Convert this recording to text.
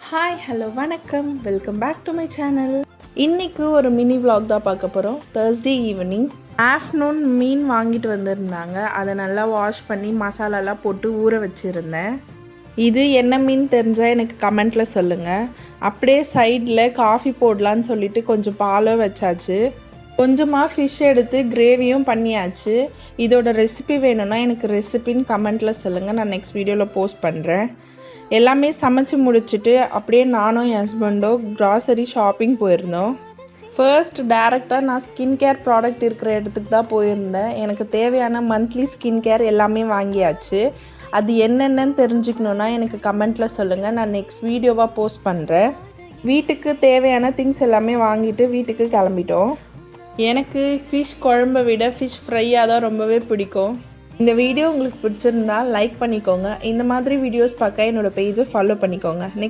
Hi hello வணக்கம் welcome back to my channel. இன்றைக்கு ஒரு மினி vlog தான் பார்க்க போகிறோம். தேர்ஸ்டே ஈவினிங் ஆஃப்டர்நூன் மீன் வாங்கிட்டு வந்திருந்தாங்க. அதை நல்லா வாஷ் பண்ணி மசாலாலாம் போட்டு ஊற வச்சுருந்தேன். இது என்ன மீன் தெரிஞ்சால் எனக்கு கமெண்ட்டில் சொல்லுங்கள். அப்படியே சைடில் காஃபி போடலான்னு சொல்லிட்டு கொஞ்சம் பாலும் வச்சாச்சு. கொஞ்சமாக ஃபிஷ் எடுத்து கிரேவியும் பண்ணியாச்சு. இதோட ரெசிபி வேணும்னா எனக்கு ரெசிபின்னு கமெண்ட்டில் சொல்லுங்கள். நான் நெக்ஸ்ட் வீடியோவில் போஸ்ட் பண்ணுறேன். எல்லாமே சமைச்சு முடிச்சுட்டு அப்படியே நானும் என் ஹஸ்பண்டும் க்ராசரி ஷாப்பிங் போயிருந்தோம். ஃபர்ஸ்ட் டேரெக்டாக நான் ஸ்கின் கேர் ப்ராடக்ட் இருக்கிற இடத்துக்கு தான் போயிருந்தேன். எனக்கு தேவையான மந்த்லி ஸ்கின் கேர் எல்லாமே வாங்கியாச்சு. அது என்னென்னு தெரிஞ்சுக்கணுன்னா எனக்கு கமெண்ட்டில் சொல்லுங்கள். நான் நெக்ஸ்ட் வீடியோவாக போஸ்ட் பண்ணுறேன். வீட்டுக்கு தேவையான திங்ஸ் எல்லாமே வாங்கிட்டு வீட்டுக்கு கிளம்பிட்டோம். எனக்கு ஃபிஷ் குழம்பை விட ஃபிஷ் ஃப்ரையாக தான் ரொம்பவே பிடிக்கும். இந்த வீடியோ உங்களுக்கு பிடிச்சிருந்தா லைக் பண்ணிக்கோங்க. இந்த மாதிரி வீடியோஸ் பார்க்க என்னோடய பேஜை ஃபாலோ பண்ணிக்கோங்க. நெக்ஸ்ட்